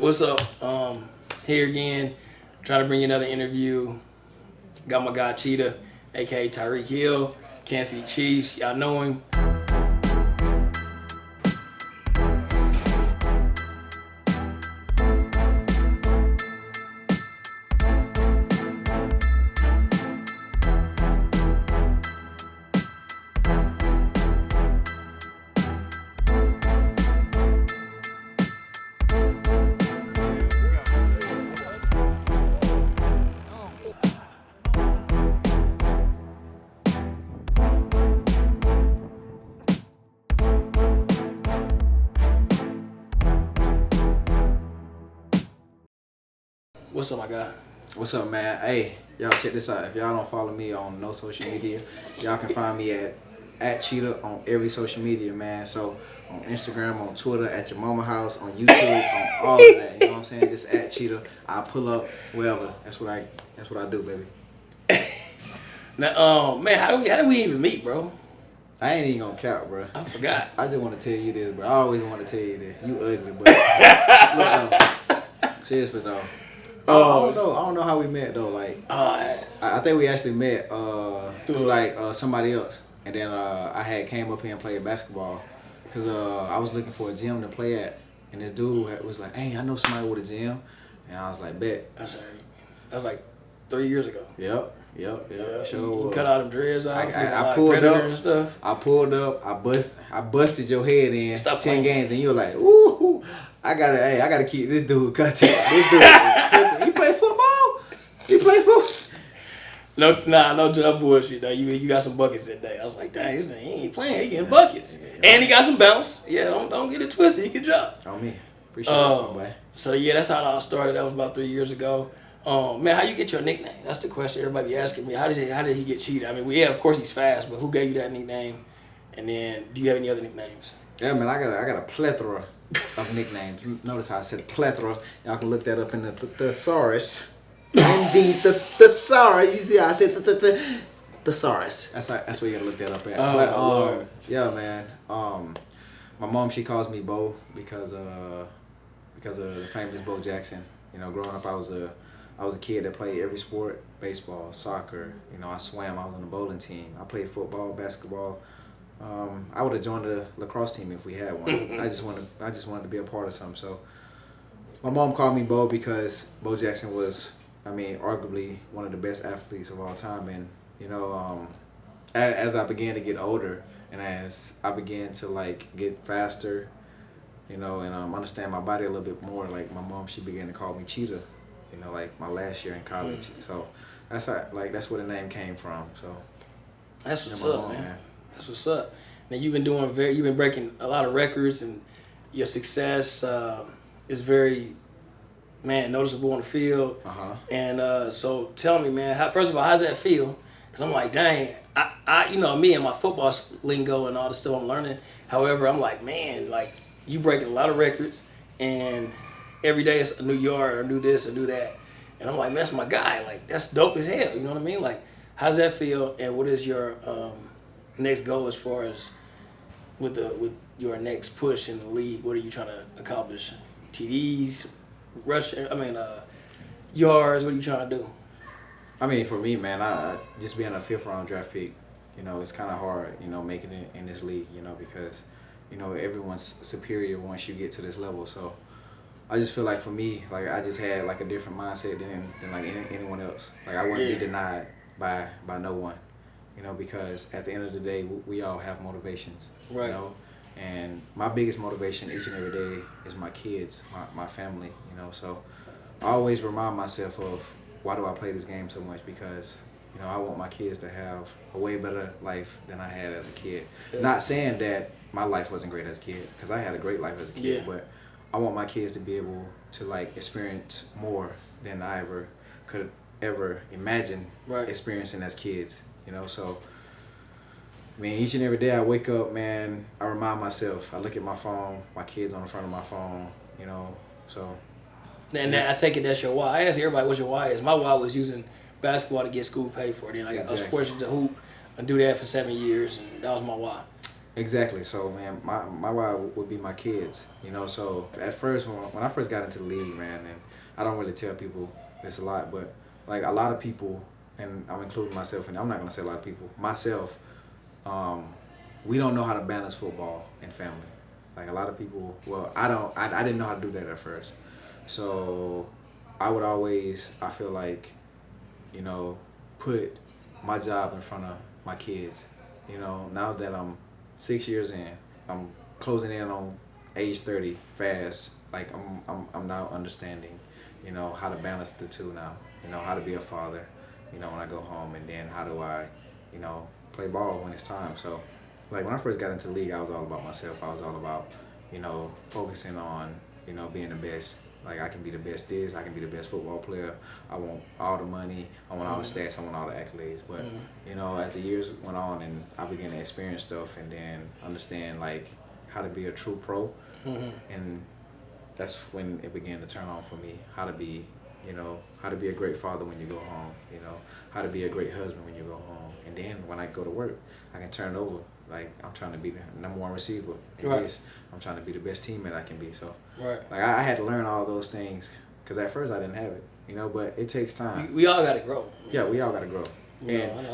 What's up? Here again, trying to bring you another interview. Got my guy Cheetah, aka Tyreek Hill, Kansas City Chiefs. Y'all know him. What's up, my guy? What's up, man? Hey, y'all check this out. If y'all don't follow me on no social media, y'all can find me at Cheetah on every social media, man. So on Instagram, on Twitter, at your mama house, on YouTube, on all of that. You know what I'm saying? Just at Cheetah. I pull up wherever. That's what I do, baby. Now, man, how do we even meet, bro? I ain't even gonna count, bro. I forgot. I just want to tell you this, bro. I always want to tell you this. You ugly, but seriously though. I don't know how we met though. Like, I think we actually met through like somebody else, and then I had came up here and played basketball, cause I was looking for a gym to play at, and this dude was like, "Hey, I know somebody with a gym," and I was like, "Bet." That was like 3 years ago. Yep. Yeah, Sure. you cut all them dreads off. I pulled up and stuff. I pulled up. I busted your head in Stop 10 playing. games, and you were like, "Ooh, I gotta keep this dude context. This dude is cooking. He play football. He play football." No jump bullshit though. You got some buckets that day. I was like, dang, this nigga, he ain't playing. He getting buckets, and he got some bounce. Yeah, don't get it twisted. He can drop. On me. Appreciate it, boy. So yeah, that's how it all started. That was about 3 years ago. Man, how you get your nickname? That's the question everybody be asking me. How did he get Cheetah? I mean, of course he's fast, but who gave you that nickname? And then, do you have any other nicknames? Yeah, man, I got a plethora of nicknames. Notice how I said plethora. Y'all can look that up in the thesaurus. Indeed, the thesaurus. You see how I said the thesaurus. That's where you gotta look that up at. Lord. Yeah, man. My mom, she calls me Bo because of the famous Bo Jackson. You know, growing up, I was a kid that played every sport: baseball, soccer. You know, I swam. I was on the bowling team. I played football, basketball. I would have joined the lacrosse team if we had one. I just wanted to be a part of something. So my mom called me Bo because Bo Jackson was, I mean, arguably one of the best athletes of all time. And you know, as I began to get older and as I began to like get faster, you know, and understand my body a little bit more, like my mom, she began to call me Cheetah. You know, like my last year in college. So that's where the name came from. So That's what's up, man. That's what's up. Now you've been breaking a lot of records, and your success is very, man, noticeable on the field. And so tell me, man, first of all, how's that feel? Because I'm like, dang, I you know, me and my football lingo and all the stuff I'm learning. However, I'm like, man, like you breaking a lot of records, and every day it's a new yard or new this or new that. And I'm like, man, that's my guy. Like, that's dope as hell. You know what I mean? Like, how does that feel? And what is your next goal as far as with your next push in the league? What are you trying to accomplish? TDs, yards. What are you trying to do? I mean, for me, man, I just being a 5th round draft pick, you know, it's kind of hard, you know, making it in this league, you know, because, you know, everyone's superior once you get to this level. So I just feel like for me, like I just had like a different mindset than like anyone else. Like I wouldn't be denied by no one, you know, because at the end of the day, we all have motivations, Right. You know, and my biggest motivation each and every day is my kids, my family, you know. So I always remind myself of why do I play this game so much, because, you know, I want my kids to have a way better life than I had as a kid. Yeah. Not saying that my life wasn't great as a kid, because I had a great life as a kid, but I want my kids to be able to like experience more than I could ever imagine experiencing as kids, you know. So I mean, each and every day I wake up, man, I remind myself, I look at my phone, my kids on the front of my phone, you know. So And I take it that's your why. I ask everybody what your why is. My why was using basketball to get school paid for. Then I was fortunate to hoop and do that for 7 years, and that was my why. Exactly. So, man, my why would be my kids. You know, so at first, when I first got into the league, man, and I don't really tell people this a lot, but like a lot of people, and I'm including myself, and I'm not gonna say a lot of people, myself, um, we don't know how to balance football and family. Like a lot of people, well, I didn't know how to do that at first. So I would always, I feel like, you know, put my job in front of my kids. You know, now that I'm 6 years in, I'm closing in on age 30 fast. Like I'm now understanding, you know, how to balance the two now. You know, how to be a father, you know, when I go home, and then how do I, you know, play ball when it's time. So, like when I first got into the league, I was all about myself. I was all about, you know, focusing on, you know, being the best. Like I can be the best this, I can be the best football player. I want all the money, I want all the stats, I want all the accolades. But you know, as the years went on and I began to experience stuff and then understand like how to be a true pro, and that's when it began to turn on for me. How to be, you know, how to be a great father when you go home. You know, how to be a great husband when you go home. And then when I go to work, I can turn over. Like I'm trying to be the number one receiver in this. I'm trying to be the best teammate I can be. So, like I had to learn all those things because at first I didn't have it. You know, but it takes time. We all got to grow. Yeah, we all got to grow, and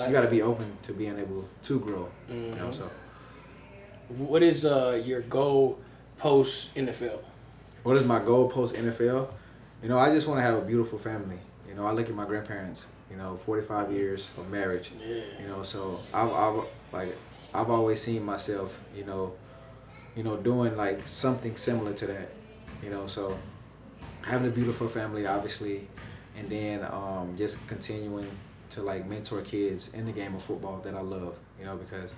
you got to be open to being able to grow. You know, so. What is your goal post NFL? What is my goal post NFL? You know, I just want to have a beautiful family. You know, I look at my grandparents. You know, 45 years of marriage. Yeah. You know, so I've always seen myself. You know, doing like something similar to that. You know, so having a beautiful family, obviously, and then just continuing to like mentor kids in the game of football that I love. You know, because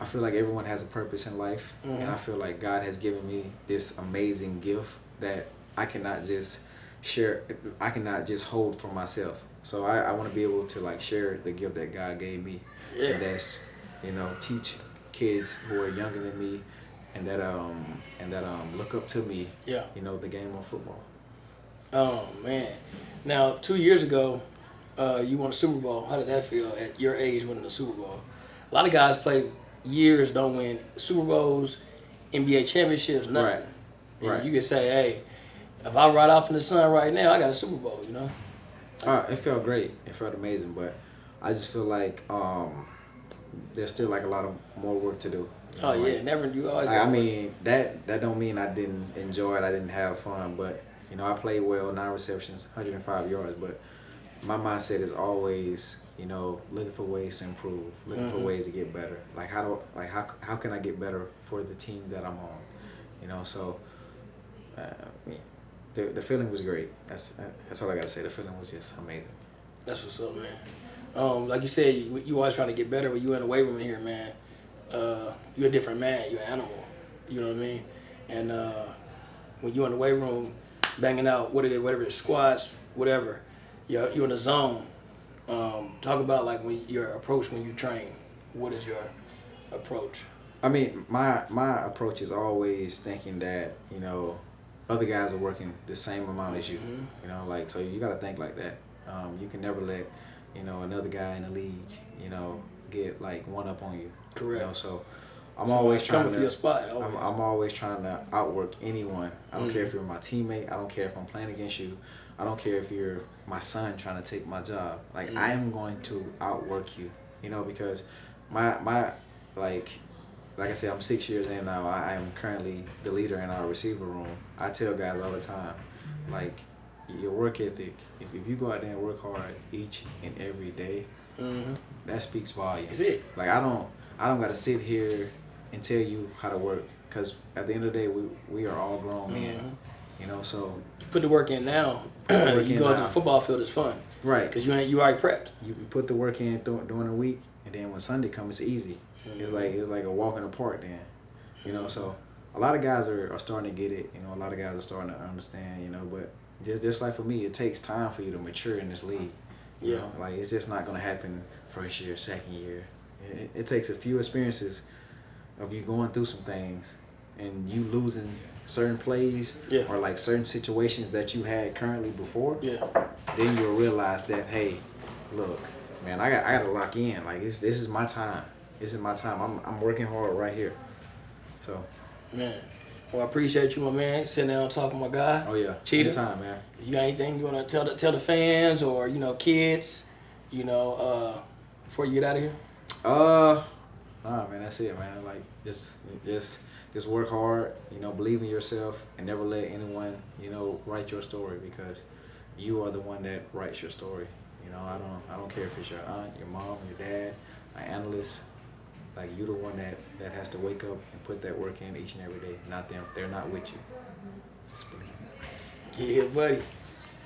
I feel like everyone has a purpose in life, and I feel like God has given me this amazing gift that I cannot just share. I cannot just hold for myself. So I want to be able to like share the gift that God gave me, and that's, you know, teach kids who are younger than me, and that look up to me. Yeah. You know, the game of football. Oh man! Now 2 years ago, you won a Super Bowl. How did that feel at your age winning a Super Bowl? A lot of guys play years, don't win Super Bowls, NBA championships, nothing. And you can say, hey, if I ride off in the sun right now, I got a Super Bowl, you know? It felt great. It felt amazing, but I just feel like there's still like a lot of more work to do. Oh yeah, never. You always. I mean, that don't mean I didn't enjoy it. I didn't have fun, but you know, I played well, 9 receptions, 105 yards. But my mindset is always, you know, looking for ways to improve, looking for ways to get better. Like how can I get better for the team that I'm on? You know, so the feeling was great. That's all I gotta say. The feeling was just amazing. That's what's up, man. Like you said, you always trying to get better. When you in the weight room in here, man, you're a different man. You're an animal. You know what I mean? And when you're in the weight room, banging out whatever the squats, whatever, you're in the zone. Talk about like your approach when you train. What is your approach? I mean, my approach is always thinking that, you know, other guys are working the same amount as you. You know, like, so you got to think like that. You can never let, you know, another guy in the league, you know, get like one up on you. Correct. You know, so I'm always trying for your spot. I'm always trying to outwork anyone. I don't care if you're my teammate. I don't care if I'm playing against you. I don't care if you're my son trying to take my job. Like I am going to outwork you. You know, because my like I said, I'm 6 years in now. I am currently the leader in our receiver room. I tell guys all the time, like, your work ethic, if you go out there and work hard each and every day, that speaks volumes. That's it. Like, I don't got to sit here and tell you how to work, because at the end of the day, we are all grown men. You know, so. You put the work in now. You go to the football field, it's fun. Right. Because you already prepped. You put the work in during the week, and then when Sunday comes, it's easy. It's like a walk in the park then, you know. So a lot of guys are starting to get it. You know, a lot of guys are starting to understand. You know, but just like for me, it takes time for you to mature in this league. You know, like it's just not gonna happen first year, second year. It takes a few experiences of you going through some things and you losing certain plays or like certain situations that you had currently before. Then you'll realize that, hey, look, man, I gotta lock in. Like this is my time. This is my time. I'm working hard right here. So. Man. Well, I appreciate you, my man. Sitting down talking to my guy. Oh yeah. Cheetah. Anytime, man. You got anything you want to tell the fans or kids, before you get out of here? Nah, man. That's it, man. Like just work hard. Believe in yourself and never let anyone write your story, because you are the one that writes your story. I don't care if it's your aunt, your mom, your dad, an analyst. Like, you the one that has to wake up and put that work in each and every day, not them. They're not with you. Just believe it. Yeah, buddy.